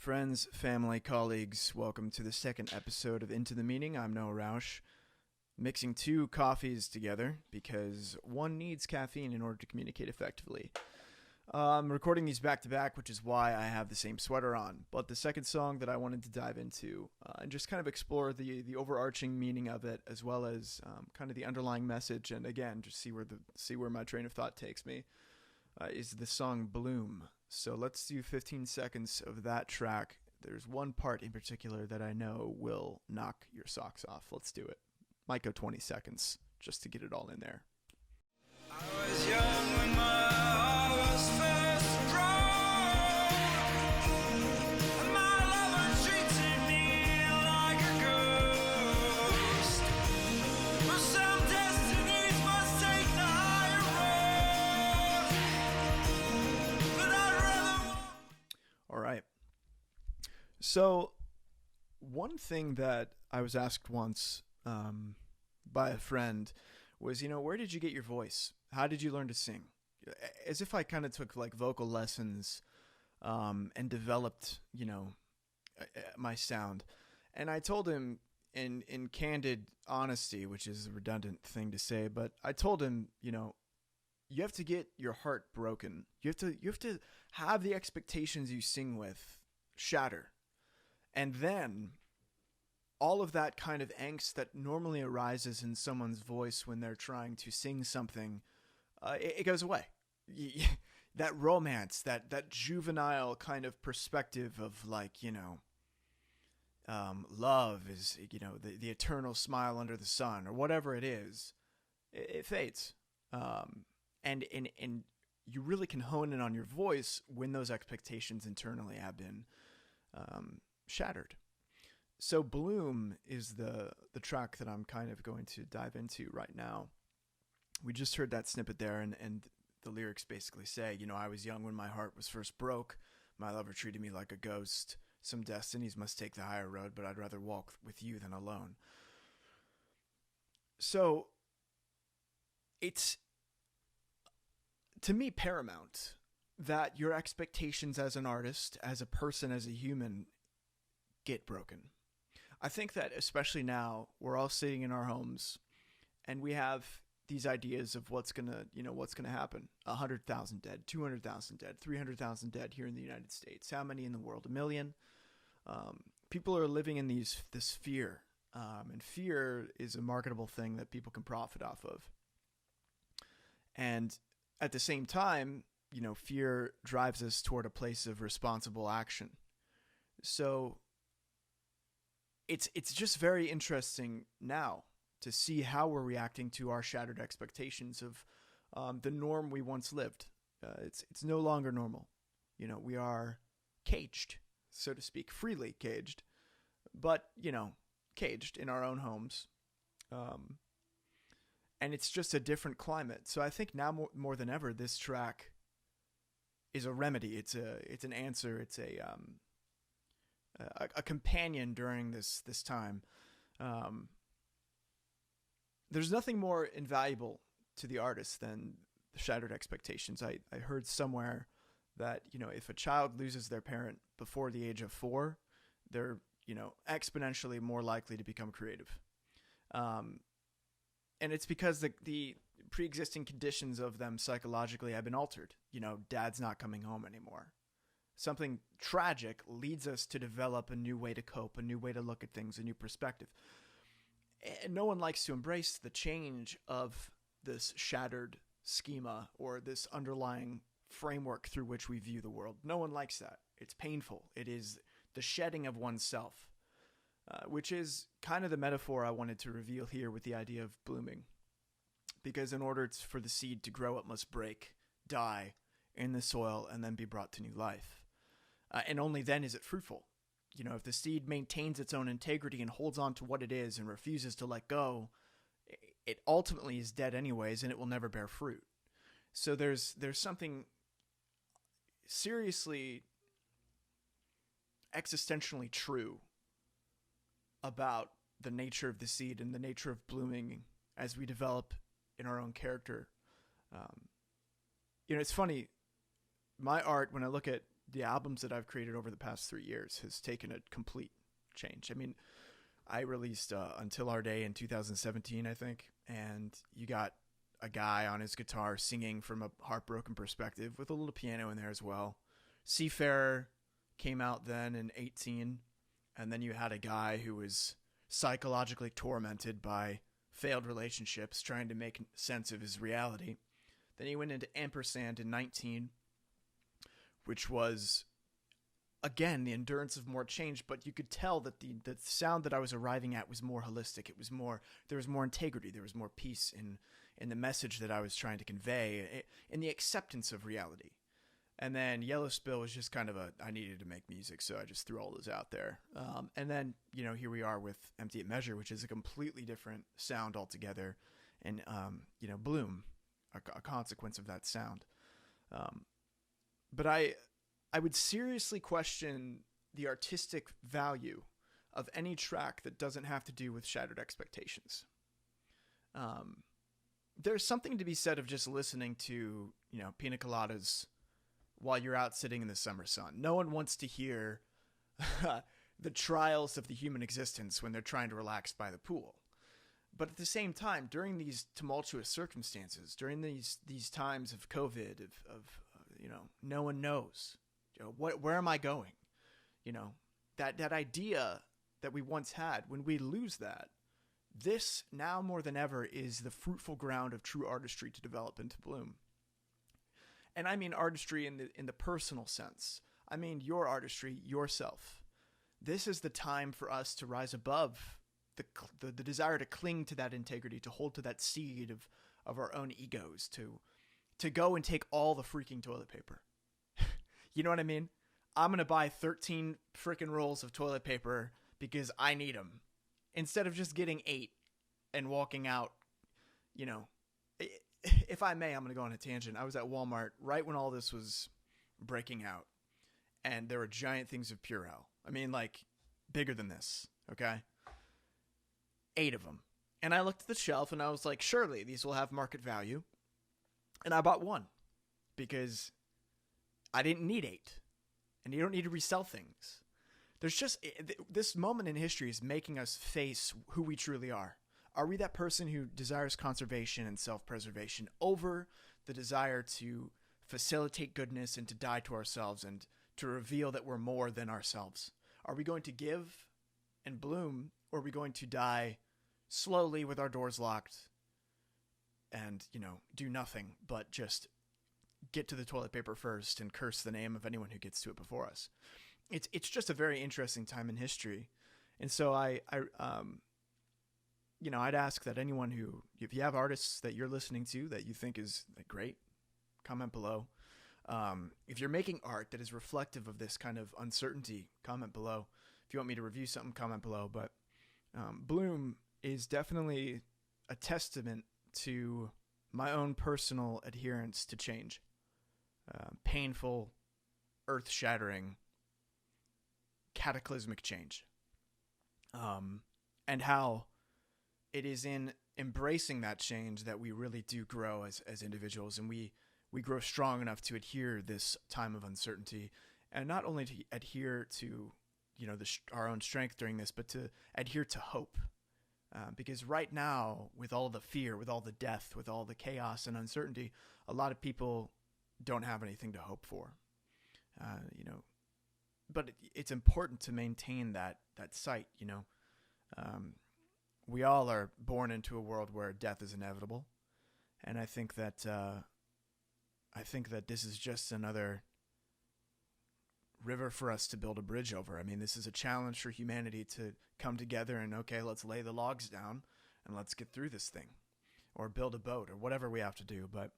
Friends, family, colleagues, welcome to the second episode of Into the Meaning. I'm Noah Rauch, mixing two coffees together because one needs caffeine in order to communicate effectively. I'm recording these back to back, which is why I have the same sweater on. But the second song that I wanted to dive into and just kind of explore the overarching meaning of it, as well as kind of the underlying message, and again, just see where my train of thought takes me, is the song Bloom. So let's do 15 seconds of that track. There's one part in particular that I know will knock your socks off. Let's do it. Might go 20 seconds just to get it all in there. I was young when my heart was first broke, and my lover treated me like a ghost. But some destinies must take the higher road, but I'd rather walk. All right. So one thing that I was asked once by a friend was, where did you get your voice? How did you learn to sing? As if I kind of took like vocal lessons and developed, my sound. And I told him in candid honesty, which is a redundant thing to say, but I told him, you have to get your heart broken. You have to have the expectations you sing with shatter. And then all of that kind of angst that normally arises in someone's voice when they're trying to sing something, it goes away. That romance, that juvenile kind of perspective of like, love is, the eternal smile under the sun or whatever it is, it fades. And you really can hone in on your voice when those expectations internally have been shattered. So Bloom is the track that I'm kind of going to dive into right now. We just heard that snippet there, and the lyrics basically say, I was young when my heart was first broke. My lover treated me like a ghost. Some destinies must take the higher road, but I'd rather walk with you than alone. So it's, to me, paramount that your expectations as an artist, as a person, as a human, get broken. I think that especially now, we're all sitting in our homes and we have these ideas of what's gonna happen. 100,000 dead, 200,000 dead, 300,000 dead here in the United States. How many in the world? 1 million. People are living in this fear, and fear is a marketable thing that people can profit off of. And at the same time, fear drives us toward a place of responsible action. So it's just very interesting now to see how we're reacting to our shattered expectations of the norm we once lived. It's no longer normal. We are caged, so to speak, freely caged, but, caged in our own homes. And it's just a different climate. So I think now more than ever, this track is a remedy. It's an answer. It's a companion during this time. There's nothing more invaluable to the artist than the shattered expectations. I heard somewhere that, if a child loses their parent before the age of 4, they're, exponentially more likely to become creative. And it's because the pre-existing conditions of them psychologically have been altered. Dad's not coming home anymore. Something tragic leads us to develop a new way to cope, a new way to look at things, a new perspective. And no one likes to embrace the change of this shattered schema or this underlying framework through which we view the world. No one likes that. It's painful. It is the shedding of oneself, which is kind of the metaphor I wanted to reveal here with the idea of blooming. Because in order for the seed to grow, it must break, die in the soil, and then be brought to new life. And only then is it fruitful. If the seed maintains its own integrity and holds on to what it is and refuses to let go, it ultimately is dead anyways, and it will never bear fruit. So there's something seriously existentially true about the nature of the seed and the nature of blooming as we develop in our own character. It's funny. My art, when I look at the albums that I've created over the past 3 years has taken a complete change. I mean, I released Until Our Day in 2017, I think, and you got a guy on his guitar singing from a heartbroken perspective with a little piano in there as well. Seafarer came out then in 18, and then you had a guy who was psychologically tormented by failed relationships, trying to make sense of his reality. Then he went into Ampersand in 19, which was, again, the endurance of more change, but you could tell that the sound that I was arriving at was more holistic. It was more, there was more integrity, there was more peace in the message that I was trying to convey, in the acceptance of reality. And then Yellow Spill was just kind of I needed to make music, so I just threw all those out there. And then, here we are with Empty at Measure, which is a completely different sound altogether. And, Bloom, a consequence of that sound. But I would seriously question the artistic value of any track that doesn't have to do with shattered expectations. There's something to be said of just listening to, pina coladas while you're out sitting in the summer sun. No one wants to hear the trials of the human existence when they're trying to relax by the pool. But at the same time, during these tumultuous circumstances, during these times of COVID, no one knows, where am I going? That idea that we once had, when we lose that, this now more than ever is the fruitful ground of true artistry to develop and to bloom. And I mean artistry in the personal sense. I mean your artistry, yourself. This is the time for us to rise above the desire to cling to that integrity, to hold to that seed of our own egos, to go and take all the freaking toilet paper. You know what I mean? I'm going to buy 13 freaking rolls of toilet paper because I need them, instead of just getting 8 and walking out. If I may, I'm going to go on a tangent. I was at Walmart right when all this was breaking out, and there were giant things of Purell. I mean, like, bigger than this, okay? 8 of them. And I looked at the shelf, and I was like, surely these will have market value. And I bought one because I didn't need 8. And you don't need to resell things. There's just, this moment in history is making us face who we truly are. Are we that person who desires conservation and self-preservation over the desire to facilitate goodness and to die to ourselves and to reveal that we're more than ourselves? Are we going to give and bloom, or are we going to die slowly with our doors locked and, do nothing but just get to the toilet paper first and curse the name of anyone who gets to it before us? It's just a very interesting time in history. And so I'd ask that anyone who, if you have artists that you're listening to that you think is great, comment below. If you're making art that is reflective of this kind of uncertainty, comment below. If you want me to review something, comment below. But Bloom is definitely a testament to my own personal adherence to change. Painful, earth-shattering, cataclysmic change. And how it is in embracing that change that we really do grow as individuals, and we grow strong enough to adhere this time of uncertainty, and not only to adhere to our own strength during this, but to adhere to hope, because right now, with all the fear, with all the death, with all the chaos and uncertainty, a lot of people don't have anything to hope for. But it's important to maintain that sight. We all are born into a world where death is inevitable, and I think that this is just another river for us to build a bridge over. I mean, this is a challenge for humanity to come together and, okay, let's lay the logs down and let's get through this thing, or build a boat, or whatever we have to do. But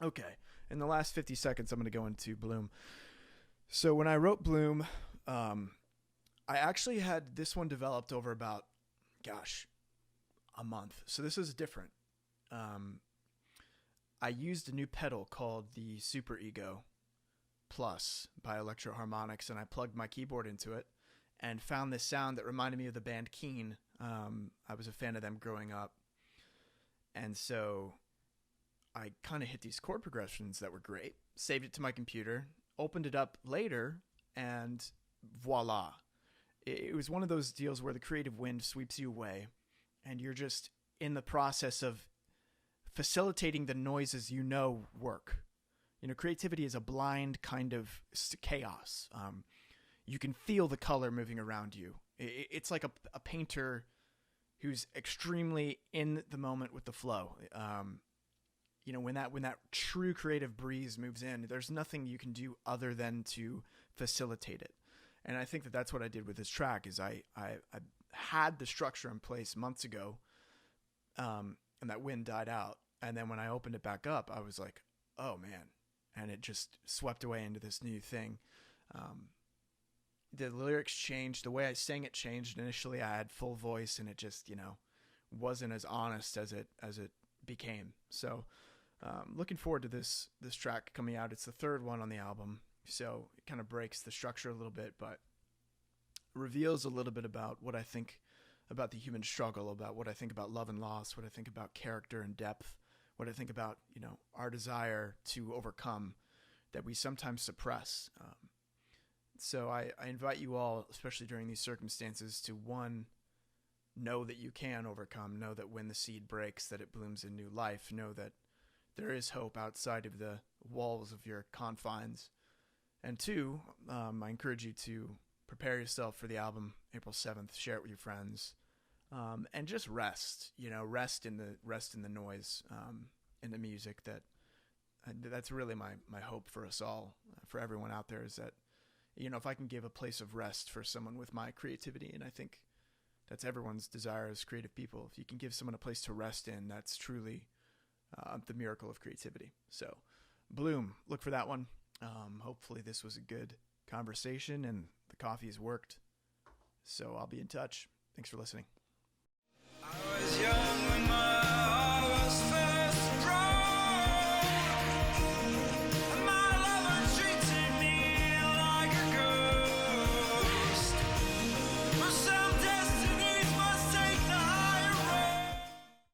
okay, in the last 50 seconds, I'm going to go into Bloom. So when I wrote Bloom, I actually had this one developed over about, a month. So this is different. I used a new pedal called the Super Ego Plus by Electro Harmonics, and I plugged my keyboard into it and found this sound that reminded me of the band Keen. I was a fan of them growing up. And so I kind of hit these chord progressions that were great, saved it to my computer. opened it up later, and voila. It was one of those deals where the creative wind sweeps you away, and you're just in the process of facilitating the noises work. Creativity is a blind kind of chaos. You can feel the color moving around you. It's like a painter who's extremely in the moment with the flow. When that true creative breeze moves in, there's nothing you can do other than to facilitate it. And I think that that's what I did with this track. Is I had the structure in place months ago, and that wind died out. And then when I opened it back up, I was like, oh man. And it just swept away into this new thing. The lyrics changed. The way I sang it changed. Initially, I had full voice, and it just, wasn't as honest as it became. So, looking forward to this track coming out. It's the third one on the album, so it kind of breaks the structure a little bit, but reveals a little bit about what I think about the human struggle, about what I think about love and loss, what I think about character and depth, what I think about, our desire to overcome that we sometimes suppress. So I invite you all, especially during these circumstances, to one, know that you can overcome, know that when the seed breaks, that it blooms in new life, know that there is hope outside of the walls of your confines. And two, I encourage you to prepare yourself for the album, April 7th, share it with your friends, and just rest, rest in the noise, in the music. That's really my hope for us all, for everyone out there, is that, if I can give a place of rest for someone with my creativity, and I think that's everyone's desire as creative people. If you can give someone a place to rest in, that's truly the miracle of creativity. So, Bloom, look for that one. Hopefully this was a good conversation and the coffee's worked. So I'll be in touch. Thanks for listening.